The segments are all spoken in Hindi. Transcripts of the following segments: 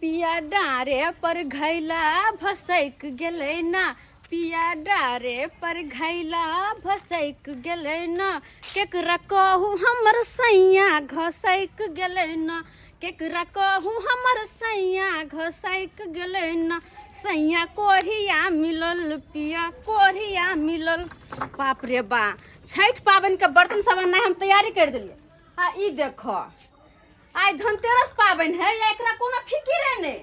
पिया डारे पर घैला भसैक गेलै ना, पिया डारे पर घैला भसैक गेलै ना, केकरा कहू हमर सैया घसैक गेलै ना, केकरा कहू हमर सैया घसैक गेलै ना, सैया कोढ़िया मिलल पिया कोढ़िया मिलल। बाप रे बा, छठ पाबनि के बर्तन सामान हम तैयारी कर दिलिए। आ ई देखो आज धनतेरस पाबनि है, या एकरा कोनो फिकिर है ने,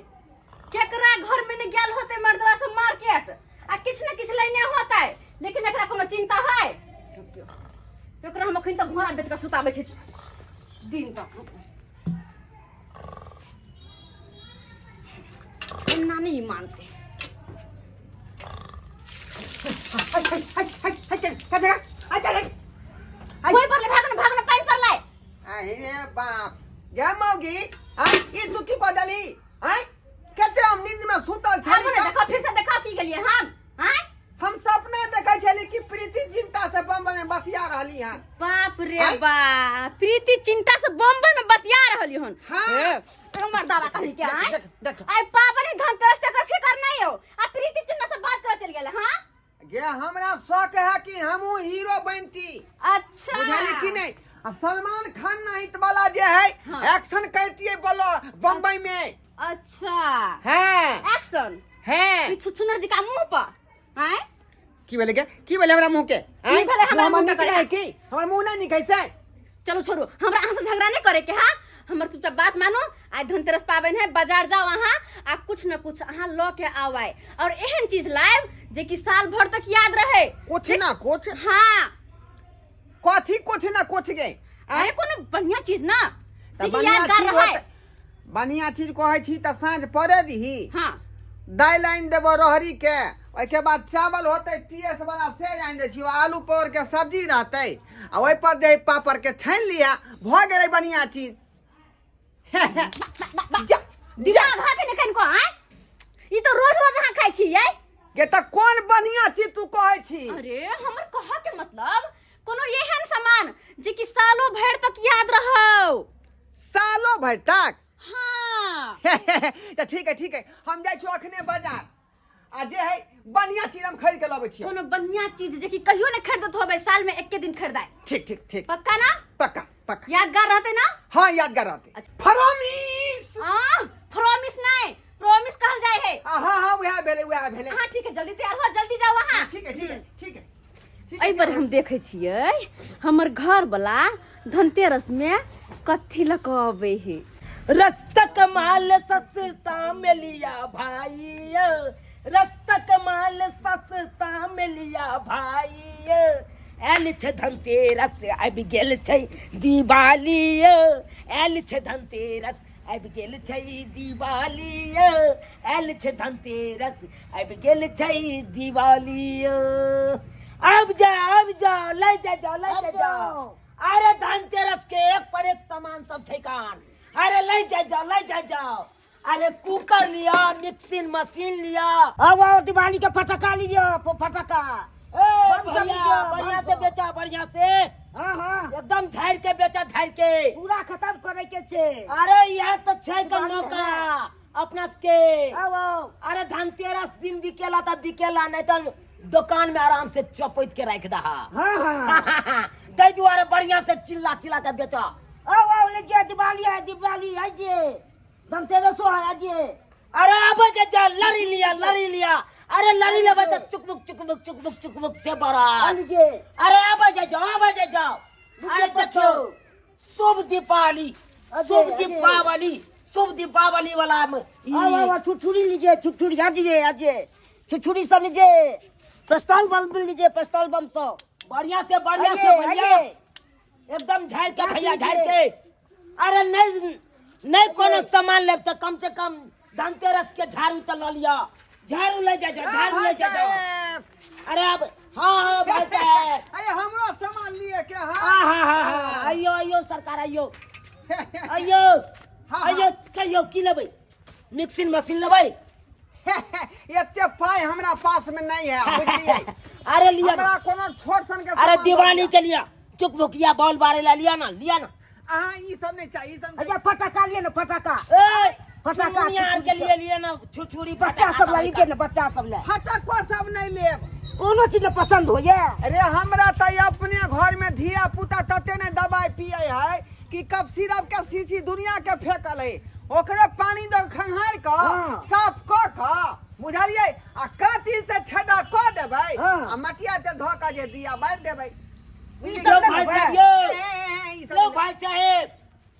केकरा घर में ने गेल होते मर्दवा से मार्केट आ किछ न किछ लेने होता है, लेकिन एकरा कोनो चिंता है? एकरा हम अखन तक घोड़ा बेच के सुताबै छै दिन तक। इन्ना नहीं मानते। कोई परले भागन भागन पानी परले। अरे बाप गे मौगी, हां ई तू की बदली? हां कते हम नींद में सुतल छली। हमने देखा, फिर से देखा की गेलिए हम। हां हम सपना देखै छली कि प्रीति चिंता से बम्बई में बतिया रहली हन। बाप रे बा, प्रीति चिंता से बम्बई में बतिया रहली हन। हां हमर दावा कहली के आय देख आय पाबनी धनतेरस के फिकर नहीं हो, आ प्रीति चिंता से बात कर चल गेल। हां गे हमरा शौक है कि हमहू हीरो बनती। अच्छा बुझली कि नहीं? सलमान खान नाइट वाला जे है एक्शन करती है बोलो बम्बई में। अच्छा है एक्शन है ई छुछुनर जी का मुंह पर आय की बोले के की बोले हमरा मुंह के? की बोले हमरा मुंह निक के? नहीं की हमर मुंह नहीं निकैसे। चलो छोड़ो, हमरा अहाँ से झगड़ा नहीं करे के। हां हमर चुपचाप बात मानो। आज धनतेरस पाबनि है, बाजार जाओ अहाँ आ कुछ न कुछ अहाँ लो के आवाय, और एहन चीज लाइव जे कि साल भर तक याद रहे। कुछ ना कुछ हां कथी कुछ ना कुछ गे अरे कोनो बढ़िया चीज ना जे कि बढ़िया यादगार चीज रहे। होत बढ़िया चीज कहै छी त साँझ पड़े दही। हां दाल आइन देबो रहरी के, ओइ के बाद चावल होते टीएस वाला से आइन दे छी, आलू पर के सब्जी रहते आ ओइ पर दे पापड़ के छान लिया, भ गेलै बढ़िया चीज। दिमाग हाथे ने कनको आय ई तो रोज रोज अहाँ खाइ छी ये। गे त कोन बढ़िया चीज तू कहै छी? अरे हमर कहा के मतलब कोनो एहन सामान जे कि सालों भर तक याद रहो। सालों भर तक? हाँ तो ठीक है हम जाय छी अखने बाजार, आ जे है बढ़िया चीज हम खरीद के लाबै छी। कोनो बढ़िया चीज जे कि कहियो ने खरीदत होबे, साल में एक के दिन खरीदाय। ठीक पक्का ना? पक्का यादगार रहते ना? हाँ यादगार रहते। अच्छा। प्रॉमिस। प्रॉमिस नहीं, प्रॉमिस कहल जाय है। हाँ वह भेले। हाँ ठीक है, जल्दी तैयार हो, जल्दी जाओ वहाँ। ठीक है एहि पर हम देखे छियै हमर घर वाला धनतेरस में कथी लकबे है। रस्ता कमाल सस्ता में लिया भाई, रस्ता कमाल सस्ता में लिया भाई, एल छे धनतेरस आबि गेल छै दिवाली, एल छे धनतेरस आबि गेल छै दिवाली, एल छे धनतेरस आबि गेल छै दिवाली। अब जा ले जाओ। अरे धनतेरस के एक पर एक सामान सब छै कान। अरे ले जाओ। अरे कुकर लिया, मिक्सिंग मशीन लिया। अब दिवाली के फटका लीजिए, फटका। भैया बढ़िया से बेचा, बढ़िया से हाँ एकदम झाड़ के बेचा, झाड़ के पूरा खत्म करे के छे। अरे यह तो छै का मौका अपना के। अब अरे धनतेरस दिन बिकेला तब बिकेला, नहीं तो दुकान में आराम से चपैत के रख दहा। हाँ तै दुआरे बढ़िया से चिल्ला के बेचा। अब लीजिए, दिवाली है जे, धनतेरसो है आज ये। अरे अब जा लड़ी लिया। अरे लड़ी लेबे तो चुकमुक से बड़ा। लीजिए। अरे अब जाओ। अरे देखो शुभ दीपावली वाला में अब छुटछुरी लीजिए, छुटछुरी आज छुटछुरी सब लीजिए, पिस्तौल बम लीजिए, पिस्तौल बम सब बढ़िया से भैया एकदम झाड़ के भैया, झाड़ के। अरे नहीं कोनो सामान ले तो कम से कम धनतेरस के झाड़ू तो ला लिया, झाड़ू ले जाओ। अरे अब हाँ भाई अरे हमरो सामान लिए के। हाँ आइयो सरकार आइयो कहियो की लेबै? मिक्सिंग मशीन लेबै? एते पाई हमरा पास में नहीं है, बुझलिए? अरे लिया हमरा कोनो छोट सन के। अरे दिवाली के लिया चुकमुकिया बॉल बारे ला लिया ना। अहाँ ई सब नहीं चाहिए, ई सब अच्छा फटका लिए ना, फटका। फटाका दुनिया के लिए लिए ना छुरछुरी बच्चा सब ला लीजिए ना, बच्चा सब ला फटको सब नहीं लेब। कोनो चीज में पसंद हो ये। अरे हमरा तो अपने घर में धिया पुता तते ने दवाई पिए है कि कब सिरप के शीशी दुनिया के फेंकल है, ओकरे पानी दो खंगार के हाँ। साफ क के बुझलिए आ काटी से छेदा क देबै हाँ। आ मटिया ते धो के जे दिया बार देबै। ई यो सब भाई ना साहब ए, ई सब यो भाई साहब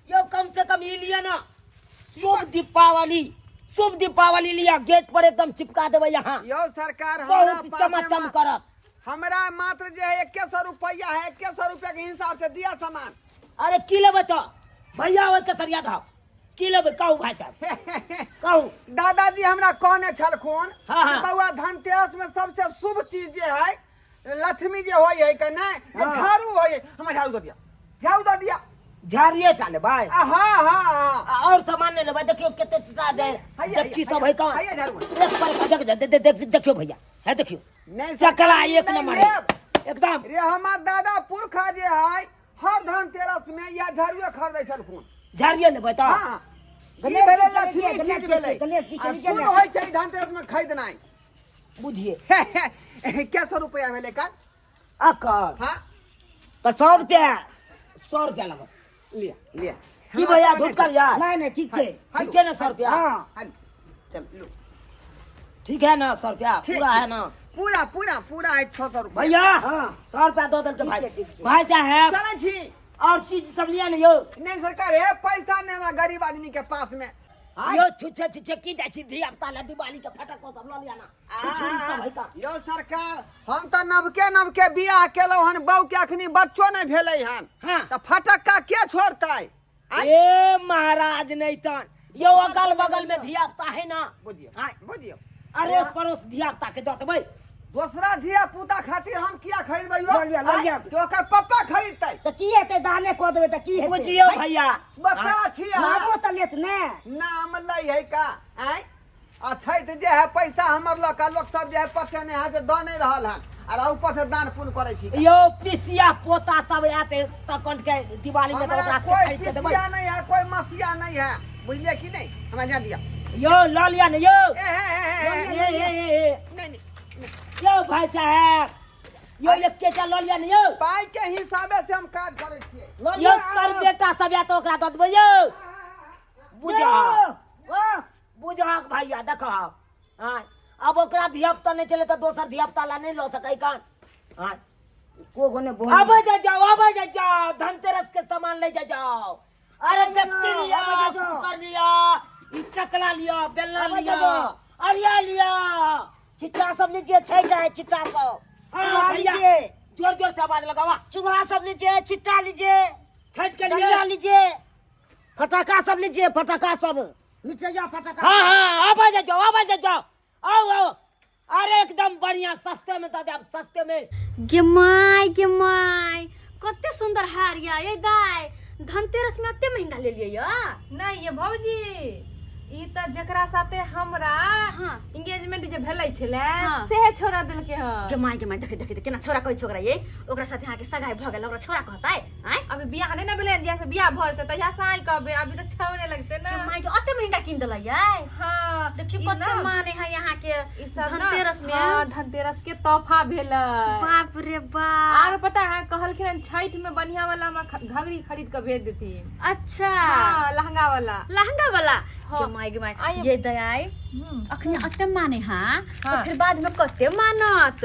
यो कम से कम ये लिया ना शुभ दीपावली लिया गेट पर एकदम चिपका देवे यहाँ यो सरकार हमरा बहुत पास चमाचम में करत। हमरा मात्र जे है 2100 रुपया है, 2100 रुपया के हिसाब से दिया सामान। अरे की लेबे तो भैया वो कसरिया धाव की लेबे कहू भाई साहब कहू। दादाजी हमरा कहने छलखुन हाँ, हाँ। कि बउआ धनतेरस में सबसे शुभ चीज जे है लक्ष्मी जे होय है कि नहीं ये हाँ। झाड़ू होय है। हमरा झाड़ू दे दिया, झाड़ू दे दिया। झाड़िए टाले भाई हाँ हाँ और सामान ले लेबे। देखियो कितने टिका दे डेक्ची सब है कौन हैया झाड़ू एक पर देखियो भैया है देखियो नहीं चकला एक नहीं नंबर लेब। है एकदम। रे हमार दादा पुरखा जे है हर धनतेरस में या झाड़ू खरीदै छलखुन। झाड़िए लेबे तो हाँ ई गणेश भेलै जी के लिए, लक्ष्मी गणेश चीज जी के भेलै लिए, गणेश जी के आ लिए शुभ ले। होय छै धनतेरस में खरीदनाइ। बुझिए 2100 रुपया भेलै का। अकर हाँ तो 100 रुपया लगा लिया लिया की भैया झूठ कर यार नहीं नहीं ठीक है। ठीक है ना 100 रुपया हाँ हाँ, चल लो ठीक है ना 100 रुपया ठीक, पूरा है ना पूरा पूरा पूरा है 600 रुपया। भैया हाँ। 100 रुपया दो दल के ठीक भाई है, ठीक है। भाई साहब चले छी और चीज सब लिया ना यो नहीं सरकार है पैसा नहीं हमरा गरीब आदमी के पास में। हाँ? यो छुछे छुछे की जाई छी धिया पुता दिवाली के फटक सब लो लिया ना छुछुरी सब है का। यो सरकार हम तो नवके बियाह केलौ हन, बहू के अखनी बच्चो नहीं भेलै हन हाँ। तो फटक्का के छोड़तै। आय? ए महाराज नहीं तन यो अगल बगल में धिया पुता है ना बुझियो हाँ। बुझियो अड़ोस पड़ोस धिया पुता के दत भाई दूसरा धिया पुता खातिर हम किया खरीदबै यो? लऽ लिअ, लऽ लिअ। आय? तो ओकर पप्पा खरीदतै। तो की हेतै दाने कऽ देबै तऽ की हेतै। बुझियो भैया बच्चा छिया नामो तऽ लेत ने। नाम लै है का। आय अछैत जे है पैसा हमर लऽ के लोक सब जे है पछे ने है से दऽ नहीं रहल हन और ऊपर से दान पुण्य करै छी। यो पिसिया पोता सब आते तकन के दिवाली में तो हमरा ओकरा से कोई खरीद के देबै। पिसिया नहीं है, कोई मसिया नहीं है, बुझलिए कि नहीं। हमरा जा दिया यो लो लिया ना यो नहीं नहीं यो भाई साहब यो एक केटा लो लिया ना यो पाई के हिसाबे से हम काज करै छियै। लऽ यो लिअ, सर बेटा सब या तो ओकरा दऽ देबै यो बुझा ओ, बुझा भैया देखो हां अब ओकरा धियापुता नहीं चले तो दोसर धियापुता ला नहीं लो सकै कान हां को गोने बोल। अब जा जाओ धनतेरस के सामान ले जा जाओ। अरे डेक्ची लिया अब जा जाओ। कुकर लिया ई चकला लिया बेलना अब जा लिया जाओ। अरिया लिया चिट्टा सब लीजिए, छठ है चिट्टा सब। हाँ चुड़ा भैया लीजिए, जोर जोर से आवाज लगावा चुड़ा सब लीजिए, चिट्टा लीजिए, छठ के डलिया लिए। लीजिए, फटाका सब लीजिए, फटाका सब मिठाइया फटाका। हाँ हाँ आवाज जाओ आओ आओ। अरे एकदम बढ़िया सस्ते में दादा सस्ते में गे माय कते सुंदर हार या ये दाय धनतेरस में अते महंगा ले लिए या। नहीं ये भौजी ई त जकरा साथे हमरा हाँ। एंगेजमेंट जे भेलै छले हाँ। सेहे छोड़ा देलके ह। गे माय देखे केना छोरा कहै छोकरा ये ओकरा साथे यहाँ के सगाई भ गेल ओकरा छोरा कहतै आय। अभी बियाह नहीं ना भेलै, जैसे बियाह भ जेतै तहिया से आई कहबे, अभी तो छौने लगते ना। गे माय के अते महंगा किन देलै याय। हां देखियो ई कते ना, माने है यहाँ के ई सब ना, धनतेरस में। हाँ, धनतेरस के तोहफा भेलै। बाप रे बाप। और पता है कहलखिन छठ में बढ़िया वाला हमरा घघरी खरीद के भेज देथिन। अच्छा हाँ लहंगा वाला। लहंगा वाला। हाँ। गे माय आइ- ये दयाई अखनी अते माने हाँ तो फिर बाद में कते मानत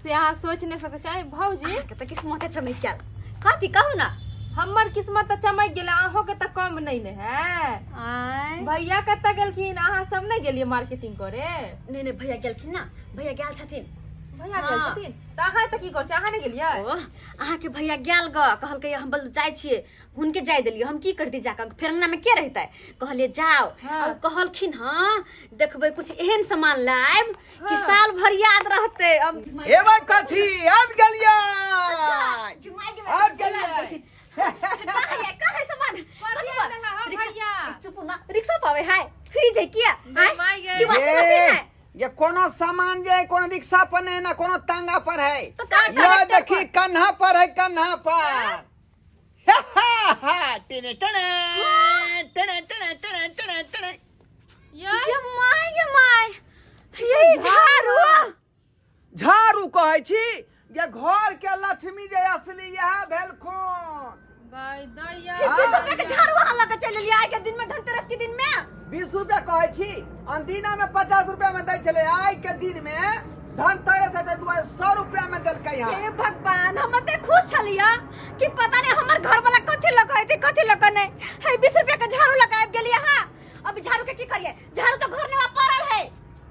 से अहाँ सोच नहीं सकै छै भौजी। के त किस्मते चमक गेल कथी कहू ना। हमर किस्मत तो चमक गेलै, अहों के तो कम नहीं ने है। आय भैया कतऽ गेलखिन, अहाँ सब नहीं गेलियै मार्केटिंग करे? नहीं भैया गेलखिन ना, भैया गेल छथिन। भैया गेल हाँ। छथिन तऽ अहाँ तऽ की कर छै, अहाँ नहीं गेलियै? ओ अहाँ के भैया गेल ग कहलकै हम बल जाय छियै हुनके जाय देलियो हम की करती जाकर फिर अंगना में के रहते कहलिए जाओ। हाँ। अब कहलखिन हाँ देखबै कुछ एहन सामान लाइब कि साल भर याद रहते। अब एबै कथी आबि गेलियै कहाँ सामान कथी आनल हँ भैया? चुप ना रिक्शा पावे हाय फ्री जे किया माय गे। की वाशिंग मशीन है ये कोनो सामान जे कोनो रिक्शा पर नहीं ना कोनो टांगा पर है। तो कहाँ ये टांगा देखी कन्हा पर है, कन्हा पर। टेने टेने टेने टेने टेने टेने टेने टेने। ये माय ये झाड़ू झाड़ू कहै छी ये घर के लक्ष्मी जे असली यह भेलखुन। गाय दैया 20 रुपया के झाड़ू वहां लगा चल लिया आइ के दिन में, धनतेरस के दिन में 20 रुपया कहै छी, अंदिना में 50 रुपया में दै छले, आइ के दिन में धनतेरस है 100 रुपया में देलकै है। हे भगवान, हम ते खुश छलिया कि पता नहीं हमर घर वाला कथि लगाई थी कथि लगा नहीं है। 20 रुपया के झाड़ू लगाए गेलिए। हां अब झाड़ू के की करिए, झाड़ू तो घर में पड़ल है।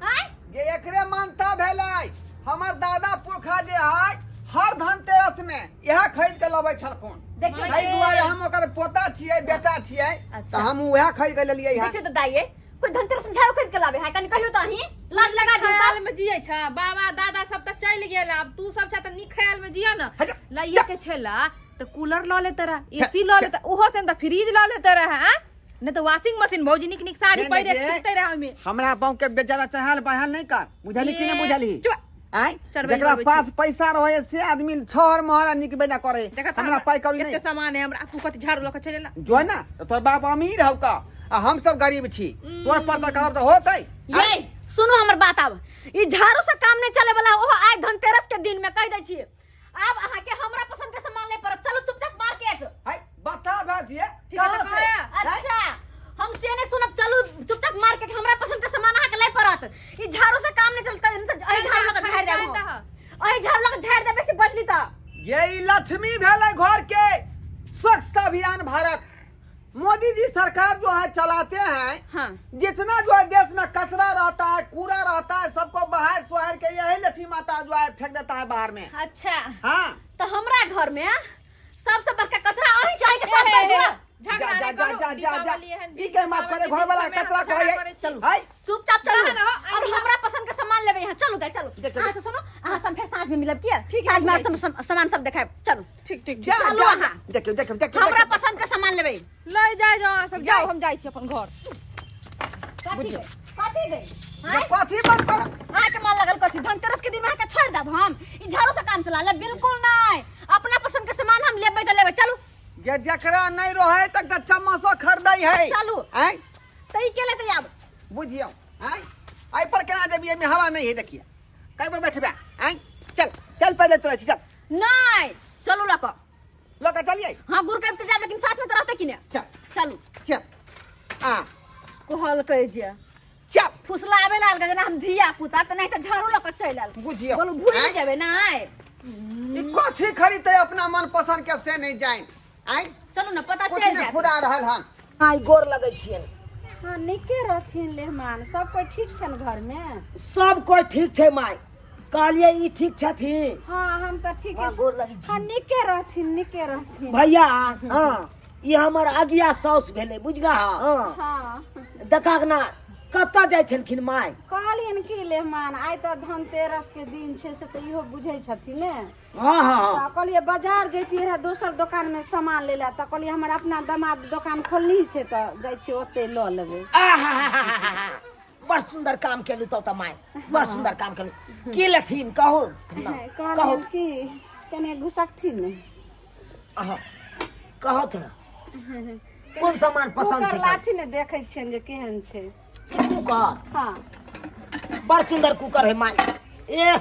हैं ये एकरे मानता भेलै, हमर दादा पुरखा जे है हर धनतेरस में यह खरीद के लबै छलखुन। देखिए एहि दुआरे हम ओकर पोता छियै, बेटा छियै, अच्छा। त हम वह खरीद के लेलियै है। देखिए तो दाइए कोई धनतेरस में झाड़ू खरीद के लावे है, कनी कहियो त ही लाज लगा दी ख्याल में जियै छ, बाबा दादा सब त चल गेल, अब तू सब छ त नी ख्याल में जिया न। हट, लइया के छेला त कूलर ल लेते रह, एसी ल लेते, ओहो से त फ्रिज ल लेते रह, हैं नहीं तो वॉशिंग मशीन भौजी निक निक साड़ी पहिरे खींचते रह ओमे। हमरा बाऊ के बेचारा चहल बहल नहीं कर, बुझली कि नहीं बुझली? चुप। जकरा पास पैसा रहे से आदमी छहर महरा निकबे ना करे। हमरा पाई कौड़ी केते नहीं सामान है हमरा, तू कथि झाड़ू ल के चलेला। जो है ना, तो तोर बाप अमीर हौ का आ हम सब गरीब छी, तोर पर त करब त होतै। ये सुनो हमर बात। अब ई झाड़ू से काम नहीं चले वाला, ओहो आइ धनतेरस के दिन में कह दै छी। अब अहाँ के हमरा पसंद के सामान ले पड़त, चलो चुपचाप मार्केट। है बता भाजिए ठीक है, कहां तो से? कहाँ अच्छा हम से नहीं सुनब, चलो चुपचाप मार्केट, हमरा पसंद के सामान अहाँ के ले पड़त। ई झाड़ू से काम नहीं चलता, अहि झाड़ू लगा झाड़ दे, अहि झाड़ू लगा झाड़ दे, बेसी बचली त यही लक्ष्मी भेलै घर के। स्वच्छता अभियान भारत मोदी जी सरकार जो है चलाते हैं। हाँ जितना जो है देश में कचरा रहता है, कूड़ा रहता है, सबको बाहर शहर के यही लक्ष्मी माता जो है फेंक देता है बाहर में। अच्छा हाँ तो हमरा घर में सबसे बड़का कचरा अहि चाहे के सब कर दिया। झगड़ा जा नहीं जा करू, जा जा जा दीपावली एहन ई के मास करे घर वाला कचरा कहे चलू है। चुपचाप चलो ना, ना, और हमरा पसंद के सामान लेबे यहाँ। चलो चलो देखो। अहाँ से सुनो, अहाँ सब फिर साँझ में मिलब किया? ठीक है, साँझ में ठीक है। सामान सब देखाए। चलो ठीक ठीक जा चलो जा अहाँ। देखियो देखियो देखियो हमरा पसंद के सामान लेबे। ले जाए जाओ सब जाओ, हम जाई छी अपन घर। कथी दे ये कथी बंद कर। अहाँ के मन लगल कथी? धनतेरस के दिन में अहाँ के छोड़ देब हम? ई झाड़ू से काम चला ले? बिल्कुल नहीं, अपना पसंद के सामान हम लेबे तो लेबे। चलो ये जकरा नहीं रहे तक त चम्मचो खरीदै है। चलू हैं तो ई के लेते आब। बुझियो हैं आई पर केना देबी में हवा नहीं है। देखिए कई पर बैठबे हैं। चल चल पहले चल चल नहीं चलो लको। लोग चलिए। हाँ गुरु के जाब, लेकिन साथ में तो रहते कि नहीं? चल चलू चल आ कहल कह जे चल फुसलावे लाल के जना हम धिया पुता त नहीं त झाड़ू लक चल आल। बुझियो बोलो भूल हैं? जाबे नहीं। ई कथी खरीदते अपना मन पसंद के से नहीं जाए। हैं चलो ना पता कुछ चल नहीं जाए। फुरा रहल हन। आई गोर लगै छियन। हां निके रहथिन लेहमान, सब कोई ठीक छन घर में? सब कोई ठीक छै माय, कहलिए ई ठीक छथिन। हां हम त ठीक है। हाँ, गोर लगी छी। हां निके रहथिन। भैया हाँ ये हमर आगिया साउस भेले, बुझगा? हाँ हां देखा के ना कत्ता जाय छलखिन माय? कहलियन की लेहमान आइ त धनतेरस के दिन छे से त इहो बुझै छथिन ने। हाँ हाँ त कहलिए बाजार जैती रह दोसर दुकान में सामान लेला, त कहलिए हमर अपना दामाद दुकान खोलनी छे त जाय छी ओते ल लेबे। आहाहाहाहा, बड़ सुंदर काम केलू तो त माय, बड़ सुंदर काम केलू। की लेथिन कहो कहो कहलियन की कने घुसकथिन ने। कहो त कोन सामान पसंद कुकर छै? लाठी ने देखै छियन जे केहन छै। कुकर हाँ बड़ सुंदर कुकर है माय। ए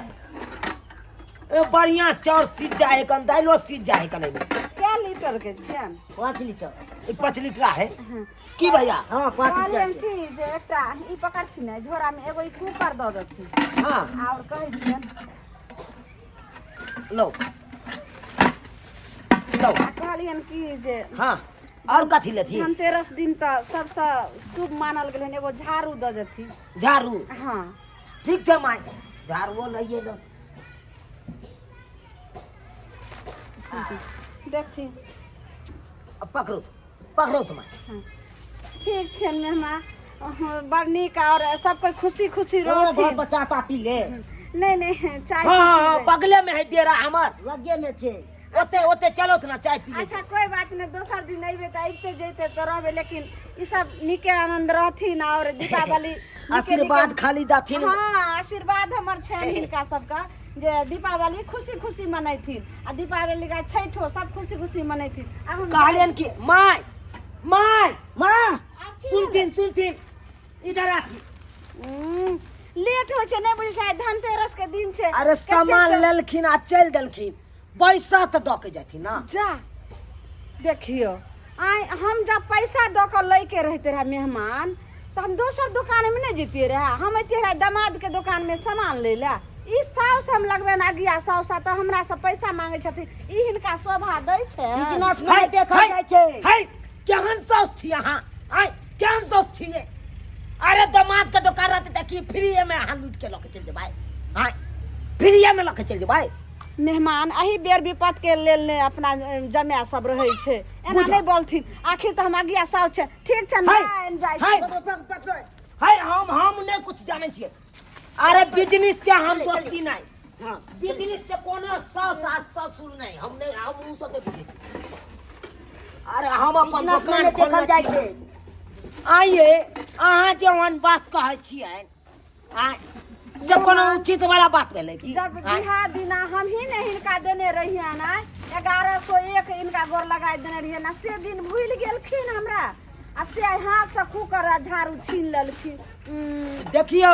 बढ़िया चाउर सीज जाए कन, दाइलो सीज जाए कन। क्या लीटर के छियन? 5 लीटर। 5 लीटर है की भैया? हाँ 5 कहलियन लीटर। की जे एकटा ई पकड़थिन ने झोरा में एगो ई कुकर द देथिन। हाँ और कहै छियन लो लो। आ कहलियन की जे हाँ और कथी लेथिन? धनतेरस दिन त सबसे शुभ मानल गेलन, एगो झाड़ू द देथिन। झाड़ू? हाँ ठीक छै माय, झाड़ू लइए लो। देखथिन। अब पकड़ो तुम। ठीक छै मेहमान, बड़ नीक और सब कोई खुशी खुशी घर रहथिन। बच्चा ता पी ले। नहीं चाय हाँ पी लेबै। बगले में है डेरा हमर, लगे में छे। ओते चलो त ना चाय पी ले। अच्छा कोई बात नहीं, दोसर दिन अइबे त अइबते जइते त रहबे, लेकिन ई सब निके आनंद रहथिन और दीपावली आशीर्वाद खाली दाथिन। हाँ आशीर्वाद हमर छन हिनका सबका जे दीपावली खुशी खुशी मनैथिन आ दीपावली का छठो सब खुशी खुशी मनैथिन। अब हम कहलियन कि माय माय माँ सुनथिन इधर आछी लेट हो छै नहीं बुझे शायद धनतेरस के दिन छै अरे कते सामान छै? लेलखिन आ चल देलखिन पैसा तो द के जाथिन ना जा देखियो आइ हम जब पैसा दऽ कऽ लै के रहते रहे मेहमान तो हम दोसर दुकान में नहीं जीतिए रहे हम अइते रहे दामाद के दुकान में सामान ले ला ई साउस हम लगबे ना गिया साउस तो हमरा से पैसा मांगे छथिन ई हिनका शोभा दै छै बिजनेस में देखल जाइ छै है केहन सौस छी अहाँ आय केहन सौस छिए अरे दामाद के दुकान रहते त की फ्री में अहाँ लूट के लके चल जेबै आय फ्री में लके चल जेबै मेहमान अही बेर विपत के लेल ने अपना जमाय सब रहे छै एना नहीं बोलथिन आखिर तो हम अगिया साउस छै ठीक छै ना जाइ छै है हम नहीं कुछ जाने छिए अरे बिजनेस से हम दोस्ती नहीं हां बिजनेस से कोनो सास ससुर नहीं हम उ सब नहीं अरे हम अपन बिजनेस में दुकान देखल जाइ छै आइए अहाँ जवन बात कहै छियै आ से कोनो उचित वाला बात भेलै की जब बिहा दिना हम ही ने हिनका देने रहिए ना 1101 इनका गोर लगाय देने रहिए ना से दिन भूल गेलखिन हमरा आ से हाथ से कुकर आ झाड़ू छीन लेलखिन देखियो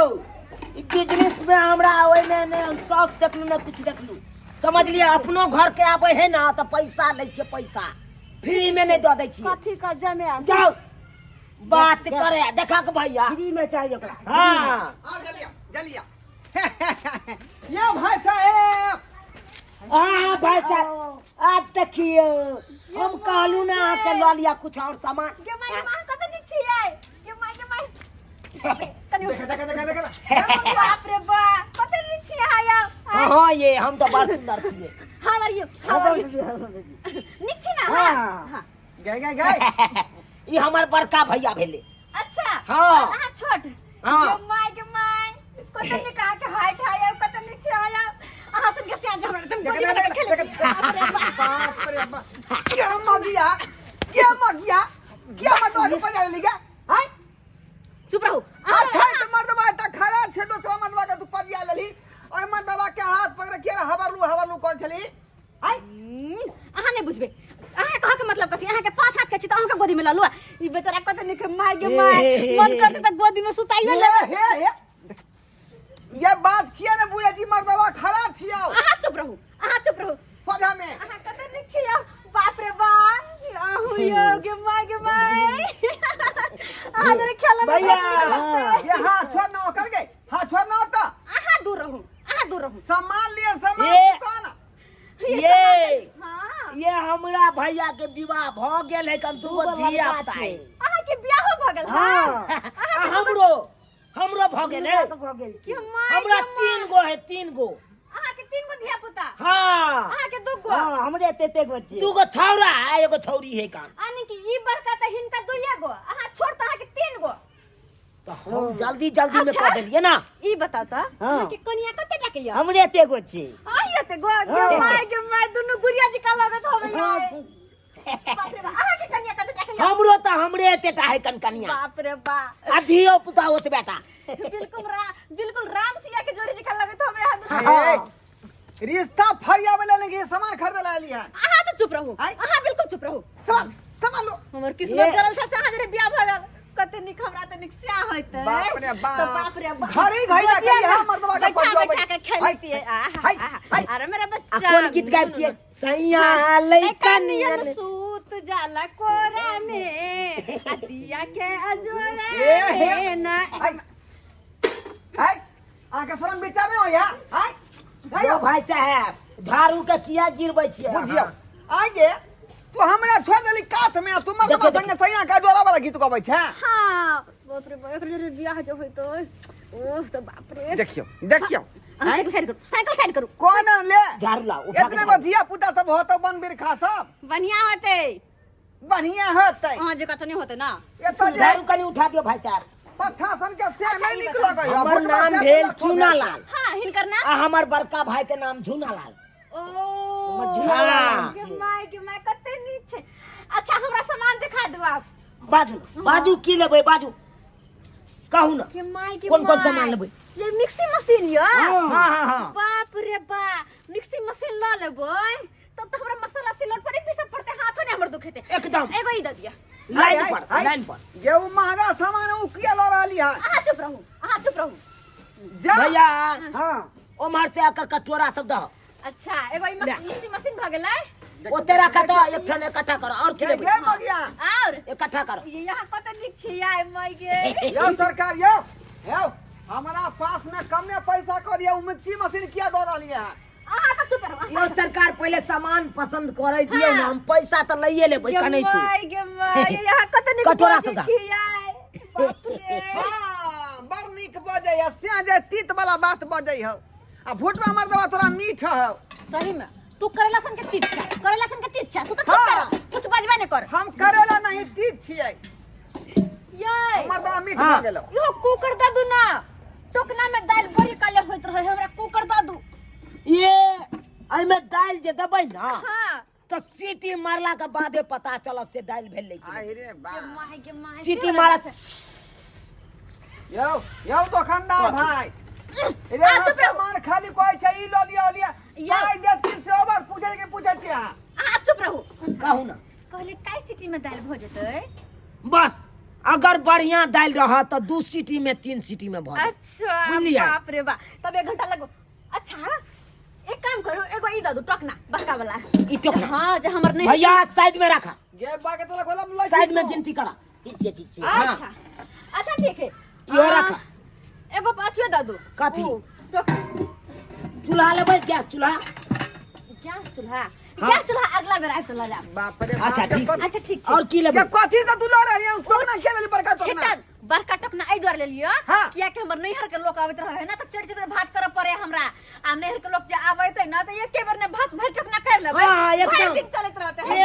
ई बिजनेस में हमरा ओइ में ने सास देखलू ना कुछ देखलू समझ लिया अपनो घर के आबै है ना तो पैसा लै छै पैसा फ्री में नहीं दऽ दै छी कथी का जमे जाओ बात करे देखा के भैया फ्री में चाहिए ओकरा हां आओ जलिया ये भाई साहब हां भाई साहब आज देखियो हम कहलू ना के लऽ लिया कुछ और सामान के माय कतै नीक छियै के माय कनी बाप रे बा कतै नीक छियै आया हां ये हम तो बड़ सुंदर छियै हाउ आर यू नीक छी ना हां गए ई हमर बड़का भैया भेले अच्छा हाँ। अहाँ छोट हाँ। के माय कतै नीक कहा के हाइट आया कतै नीक छी आया अहाँ सब के साथ हमरा तुम गोदी में खेले बाप रे बाप क्या मगिया क्या मतलब पजा लिगा हाय चुप रहो अच्छा तो मर्दबा त खरा छे दोसरा मर्दबा के तू पजिया लेली ओय मर्दबा के हाथ पकड़ के हवरलू कौन छली हाय अहाँ नहीं बुझबे अहाँ कहा के मतलब कथी अहाँ के पांच हाथ के छी त अहाँ के गोदी में ला लुआ ई बेचारा कतै नीक माय गे माय मन करते त गोदी में सुताइए ले हे ये बात किया ने बुढ़े जी मर्दबा खरा छियो अहाँ चुप रहो सजा में अहाँ कतै नीक छियै बाप रे बा आहू यो गे माय अहाँ जरे खेला में भैया, ये हाथ छोड़ ना कर गए हाथ छोड़ ना होता अहाँ दूर रहू सामान लिए ये- सामान कौन हां ये हमरा भैया के विवाह भ गेल है कम दूगो धिया पुता है अहाँ के बियाह भ गेल हां हमरो भ गेल है भ गेल के माय हमरा 3 गो है 3 गो अहाँ के 3 गो धिया पुता हां अहाँ के 2 गो हां हमरे तेते गो छै 2 गो छौरा है एगो छौरी है कान आनी कि ई बड़का त हिनका 2 गो अहाँ छोड़ त अहाँ के 3 गो तो हम जल्दी में अच्छा। कह देलिए ना ई बताओ त हाँ। अहाँ के कनिया कते टके य हमरे ते गो छै आइए ते गो के माय दुनु गुड़िया जी का लगत होवे बाप रे बा अहाँ के कनिया कते टके य हमरो तो हमरे एतेटा है कनकनिया बाप रे बा अधियो पुता होत बेटा बिल्कुल राम सिया के जोड़ी जी का लगत होवे रिश्ता फरिया वाला लगे सामान खरीद ला लिया अहाँ तो चुप रहो आय। अहाँ बिल्कुल चुप रहो सामान लो हमर किस्मत जरल से अहाँ जरे बियाह भ गेल कते निक हमरा त निक स्या होइते बाप रे बाप। तो बाप रे बाप घर ही घइला के यहाँ मर्दवा के बैठा पहुंचाबै। बैठा के खेलती है हाय, हाय। अरे मेरा आ बच्चा कौन गीत गाबती है सैया लइकनियन कनियन सूत जाला कोरा में दिया के अजोरा ए, हे। में ना हाय आके शर्म विचार नहीं हो या हाय यो भाई साहब झाड़ू के किया गिरबै छियै बुझियो आगे तू हमरा छोड़ देली काठ में तू मर्दवा संगे सैया का जोरा वाला गीत गाबै छै हां बाप रे बाप एकर जरे बियाह जो होइतो ओह तो बाप रे देखियो साइकिल साइड करू कौन ले झाड़ू ला उठा इतने बधिया पुता सब होतो बन बिरखा सब बढ़िया होते बढ़िया होतै हां जे कत नहीं होते ना ये तो जे झाड़ू कनी उठा दियो भाई साहब पत्था सन के से नहीं निकल गई हमर नाम भेल चूनालाल हां हिनकर ना आ हमर बड़का भाई के नाम झूनालाल ओ झूनालाल के माय कते नीक छै अच्छा हमरा सामान दिखा दो आप बाजू की लेबै बाजू कहू ना के माय के कौन कौन माय। सामान लेबै ये मिक्सी मशीन यो हां बाप रे बा मिक्सी मशीन ला लेबै तब तो हमरा मसाला सिलौट पर ही पीसब पड़ते हाथों ने हमर दुखेते एकदम एगो ई द दिया लाइन हाय, पर हाय। लाइन पर ये वो महंगा सामान उ किया ला रहली है अहाँ चुप रहू, अहाँ चुप रहू। जा भैया हाँ ओमहर से आकर कटोरा सब दह अच्छा एगो ई मिक्सी मशीन भ गेलै ओ तेरा का दह एक ठन इकट्ठा कर और की के लेबै? गे मगिया और इकट्ठा कर यहाँ कत लिख छियै माय गे। यो सरकार यो हमारा पास में कम में पैसा कर दिया मिक्सी मशीन किया दे रहली है अहाँ त चुप रहू। यो सरकार पहले सामान पसंद करे दियो ना हम पैसा तो लइए लेबै कनै तू माय गे माय यहाँ कत लिख कटोरा सब दा। छियै बाप रे। हाँ बड़ नीक बजै है से जे तीत वाला बात बजै हो आ भूट में मर देबा तोरा मीठ हो सही में तू करेला सन के तीत छै, करेला सन के तीत छै, तू त चुप हाँ। कर, कुछ बजबे नहीं कर। हम करेला नहीं तीत छियै ये हमर दवा मीठ हाँ। भ गेलो इहो कुकर द दू ना, टोकना में दाल बड़ी काले होइत रहे, हमरा कुकर द दू। ये आई में दाल जे देबै ना हाँ तो सीटी मारला के बादे पता चलत से दाल भेलै कि आई रे बा माय गे माय। सीटी मारत यो यो दुकानदार भाई रे आ, चुप रहो। सामान खाली कोई छै ई लो लिया लिया यो। आई देत कि से ओवर पूछे छी अहाँ अहाँ चुप रहू। कहू ना कहले काई सिटी में दाल भ जेतै? बस अगर बढ़िया दाल रहा तो 2 सीटी में 3 सीटी में भर अच्छा बुझलियै? बाप रे बाप, तब 1 घंटा लगो। अच्छा एक काम करू, एगो ई द दू टोकना बड़का वाला। ई टोकना? हाँ जे हमर नहीं। भैया साइड में रखा गे बाके तोला खोला साइड में गिनती करा ठीक छै अच्छा अच्छा ठीक है। क्यों हाँ, रखा? एगो अथियो द दू। कथी? ऊ, टोकना। चूल्हा लेबै गैस चूल्हा गैस चूल्हा, हाँ। गैस चूल्हा अगला बेर आइ त ल जाब। बाप रे अच्छा बाप, ठीक अच्छा ठीक छै। और की लेबै के कथी से तू ला रही है टोकना के लेली बड़का टोकना छेटा बड़का टोकना एहि दुआरे लेलियो हाँ। किया कि हमर नैहर के लोग आबैत रहे है ना त चढ़ चढ़ भात करऽ पड़े हमरा। आ नैहर के लोग जे आबैत है ना त एके बेर ने भात भर टोकना कर लेबै। हाँ, एकदम। भरि दिन चलैत रहते है।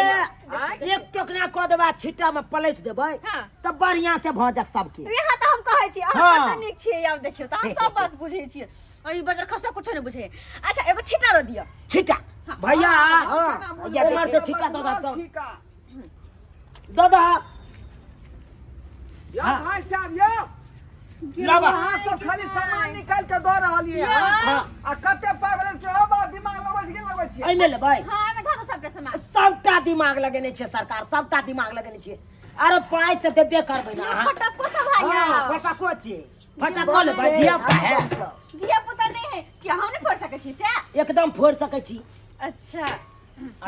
एक टोकना कऽ देबै छिट्टा में पलट देबै हाँ। तब बढ़िया से भऽ जात सबके यहाँ त हम कहै छी अहाँ हाँ। कते नीक छियै, आब देखियो त हम सब बात बुझै छियै। ई बजर खसा कुछो नहीं बुझे। अच्छा एगो छिटा दे दियो। छिट्टा भैया या उमर से छिट्टा दऽ दऽ ठीका दऽ दऽ यो हाँ। भाई साहब यो लाबा वहाँ सब खाली सामान निकाल के दे रहलिए या। हाँ। आ कते पागल से हो बा दिमाग लगबै छै कि लगबै छै एने लेबै हां एमे धरो सबटा सामान। सबटा दिमाग लगेने छै सरकार सबटा दिमाग लगेने छै अरे पाइ तऽ देबे करबै ना अहाँ फटक्को सब भाई हाँ, फटाको छै फटाको लेबै धिया पुता है दिया पुता नहीं है कि हम नहीं फोड़ सकै छी से। एकदम फोड़ सकै छी अच्छा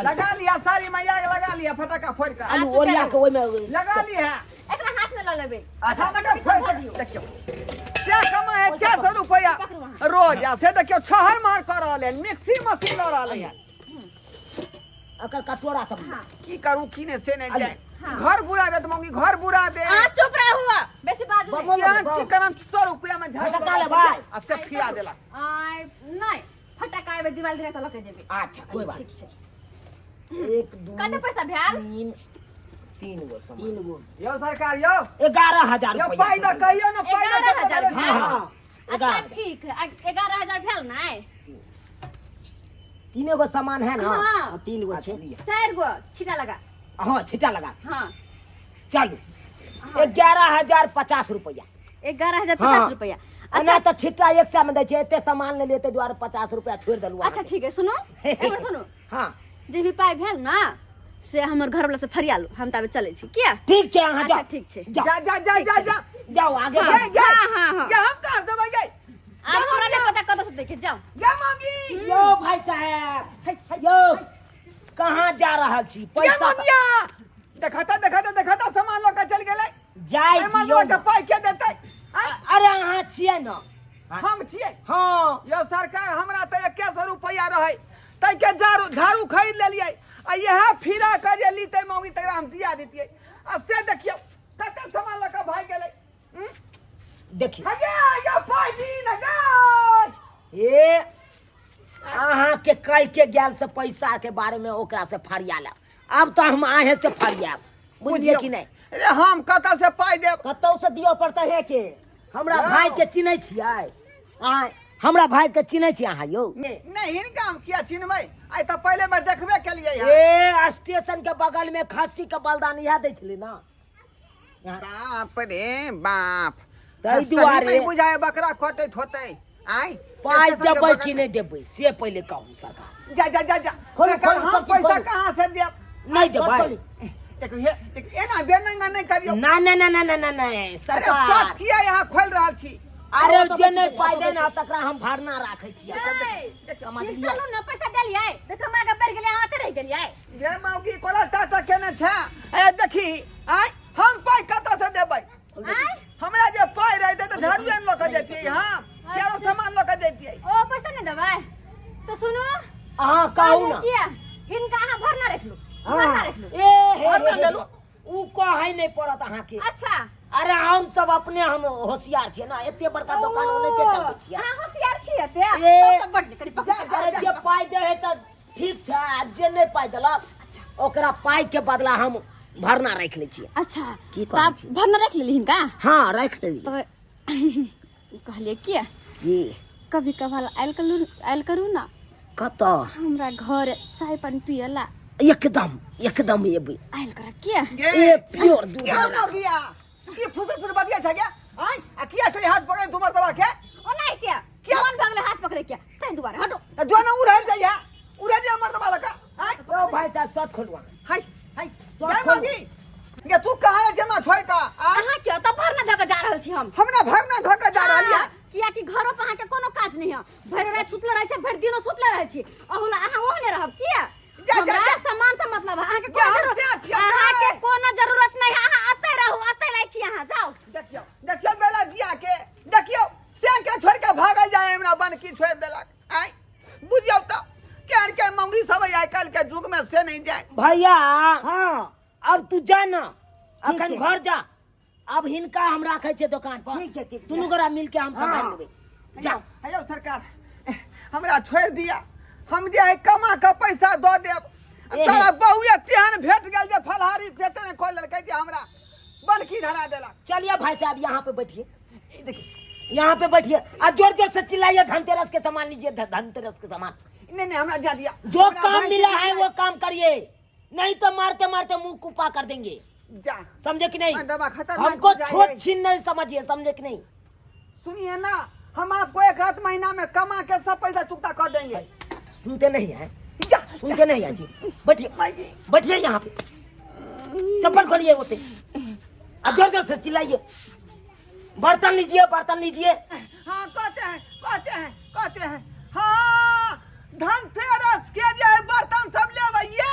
लगा लिया सारी मैया के लगा लिया फटाका फोड़ के आलू ओरिया के ओइमे लगा लिया एकरा हाथ में ल लेबै। अच्छा बेटा फोड़ के देखियो क्या कमा है 600 रुपया रोज आ से देखियो छहर मार कर रहले मिक्सी मशीन ल रहले है अकर कटोरा सब की करू की ने से नहीं जाए हाँ। घर बुरा दे मंगी घर बुरा दे आ चुप रहू, बेसी बाजू नहीं। बाबू। क्या चिकन 100 रुपया में झाड़ फटका ले भाई। आ से फिरा देला आय नहीं फटक्का आबे दिवाल धरे त लके जेबे। अच्छा कोई बात ठीक छै। 1 2 कते पैसा भेल? 3 गो सामान 3 गो यो सरकार यो 11000 यो रुपया पाई द कहियो न पाई द 11,000 हाँ, हाँ। अच्छा 11,000 ठीक है 11,000 भेल नहीं? 3 गो सामान है ना हाँ। 3 गो छै 4 गो छिटा लगा। हाँ छिटा लगा हाँ चलू 11050 रुपया 11,050 रुपया। अच्छा तो छिट्टा 100 में दै छै एते सामान ले लेते द्वारा 50 रुपया छोड़ देलु अच्छा ठीक है सुनो एबर सुनो हाँ जे भी पाइ भेल ना से हमर घर वाला से फरिया लो हम ताबे चलै छी किया। ठीक छै अहाँ अच्छा जाओ ठीक छै। जाओ जा जा जा जा जा जाओ आगे हाँ, बढ़ो। हाँ। ये हम कर देबै गई अब हमरा नहीं पता कतऽ से देखे जाओ। ये मांगी यो भाई साहब यो कहाँ जा रहल छी ये पैसा मांगिया देखता सामान लेके चल गेलै जाय ए दियौ मनवा ना। के पाई के देतै अरे अहाँ छियै ना हम छियै हाँ यो सरकार हमरा त 100 रुपया रहै तै के झाड़ू खरीद लेलियै आ यह फिरा के जे लीते मौगी तकरा हम दिया देतियै आ से देखियो कते सामान लेके भाग गेलै देखिए हगे यो पाई दिन हगे ए अहाँ के कह के गेल से पैसा के बारे में ओकरा से फरिया ला अब तो हम आहे से फरियाब बुझलिए कि नहीं अरे हम कतऽ से पाई देब कतौ से दियो पड़ता है के हमरा जाओ। भाई के चिन्है छियै आय हमरा भाई के चिन्है छी अहाँ यौ नहीं हिनका हम किया चिन्हबै आइ त पहले बार देखबे केलियै ए स्टेशन के बगल में खस्सी के बलिदान इहा दै छलै ना बाप रे बाप ताहि दुआरे बुझाए बकरा कटैत होतै आई पाइ देबै कि नहीं देबै से पहले कहू सरकार जा जा जा जा खोलो, खोलो, हम सब चीज पैसा खोलो। कहाँ से देब नहीं देबै एना बेनंगा नहीं करियो। ना ना ना ना ना ना ना अरे सरकार सच किया यहाँ खोल रहा छी। अरे जे नहीं पाई दे ना तकरा हम भरना राखे छी चलू ना पैसा देलियै देखो मागे बढ़ गेलै हाथे रह गेलियै ये मौगी कोला टाटा केने छै। ए देखी आय हम पाई कत से देबै? हमरा जे पाई रहते त धरुएन ल के जतियै हम केरो सामान ल के जतियै। ओ पैसा नहीं देबै तो सुनो हां कहू ना किया हिनका अहाँ भरना रख लो भरना रख लो। ए हे भरना ले लो। ऊ कहे नहीं पड़त अहाँ के। अच्छा अरे हम सब अपने हम होशियार छियै ना एते बड़का दुकान ओने के चलबै छियै। हां होशियार छियै ते ए, तो बड करी अरे जे पाई दे है त ठीक छै आ जे नहीं पाई देलक ओकरा पाई के बदला हम भरना राख ले छियै। अच्छा की तो कहै आप भरना रख लेली हिनका हां राख लेली। तो कहलिए किया की कभी कभार आयल करू ना कत हमरा घर चाय पानी पियला एकदम एकदम एबै आयल कर किया ए प्योर दूध क्या मौगिया की फुसुर फुसुर बतिया छै क्या? आय आ किया छै हाथ पकड़ तुमर दबा के? ओ नहीं किया क्या? मन भागले हाथ पकड़े क्या तै दोबारा हटो जो ना उड़ हट जाइया उड़े जे हमर दबा लका। आय ओ भाई साहब शर्ट खोलवा हाय हाय जय मौगी ये तू कहां जमा छोड़ का? आय अहाँ क्यों तब भरना धक जा रहल छी हम हमरा भरना धोके जा रहल या। किया कि घरो पे अहाँ के कोनो काज नहीं है भर रात सुतले रह छै भर दिनो सुतले रह छी अहुला अहाँ ओहने रहब किया हमरा सामान से मतलब है अहाँ के कोनो जरूरत अहाँ के कोनो जरूरत नहीं है अहाँ अतै रहू अतै लै छी अहाँ जाओ। देखियो देखियो बेला जिया के देखियो से के छोड़ के भागल जाए हमरा बन की छोड़ देलक। आय बुझियो त केर के मंगी सब आइ काल के युग में से नहीं जाए। भैया हां अब तू जा ना ठीक अखन छै। घर जा अब हिनका हम राखे छे दुकान पर ठीक छै, ठीक छै। दुनू गोरा मिल के हम संभाल हाँ। लेबै जा। हेलो सरकार हमरा छोड़ दिया हम जे है कमा के पैसा दो देब। सारा बहुए तेहन भेट गेल जे फलहारी पेटे ने खोल ललकै जे हमरा बनकी धरा देलक। चलिए भाई साहब यहाँ पे बैठिए देखिए यहाँ पे बैठिए और जोर जोर से चिल्लाइए धनतेरस के सामान लीजिए धनतेरस के सामान नहीं नहीं हमरा जा दिया जो हमरा काम भाई मिला से है वो काम करिए नहीं तो मारते मारते मुंह कुपा कर देंगे जा समझे कि नहीं? मैं दवा खतरनाक हमको हो जाए। छोट छीन नहीं समझिए समझे कि नहीं? सुनिए ना हम आपको एक आध महीना में कमा के सब पैसा चुकता कर देंगे। सुनते नहीं है जा सुनते नहीं है जी बैठिए माइजी बैठिए यहाँ पे चप्पल खोलिए होते और जोर जोर से चिल्लाइए बर्तन लीजिए हाँ कहते हैं हाँ धनतेरस के जे बर्तन सब लेबैये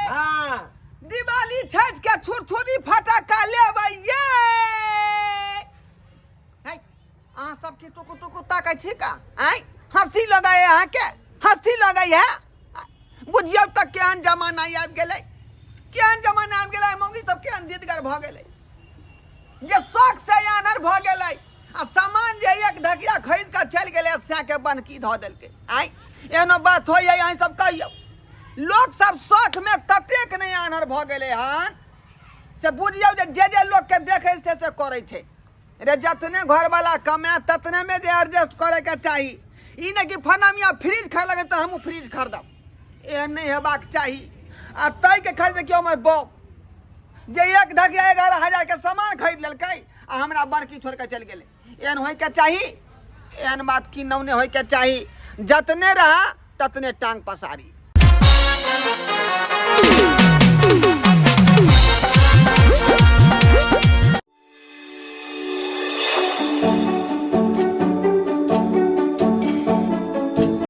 हाँ दिवाली छठ के छुरछुरी फटाका लेबैये। अहाँ सब की टुकु टुकु ताकै छी का? आय हंसी लगाए अहाँ के हंसी लगाई है बुझियो तक केहन जमाना आबि गेलै केहन जमाना आबि गेलै मौगी सब केहन जिदगर भ गेलै जे शौक से आनर भ गेलै आ सामान जे एक ढकिया खरीद के चल गेलै से के बनकी ध देलकै। आय एहनो बात होइए अहाँ सब कहियो लोग सब शौक में ततेक नहीं आनर भ गेलै हन से बुझियो जे लोग के देखे से करे छै रे जतने घर वाला कमाए ततने में जे एडजस्ट करे के चाही। ई नहीं कि फनामिया फ्रिज खाए लगे तो हमहूँ फ्रिज खरीदब एहन नहीं हेबाक चाही। आ तय के खरीद क्यों हमर बौ जे एक ढकिया 11,000 के सामान खरीद लेलकै आ हमरा बड़की छोड़ के चल गेलै एहन होय के चाही। एहन बात की नौने होय के चाही जतने रहा ततने टांग पसारी।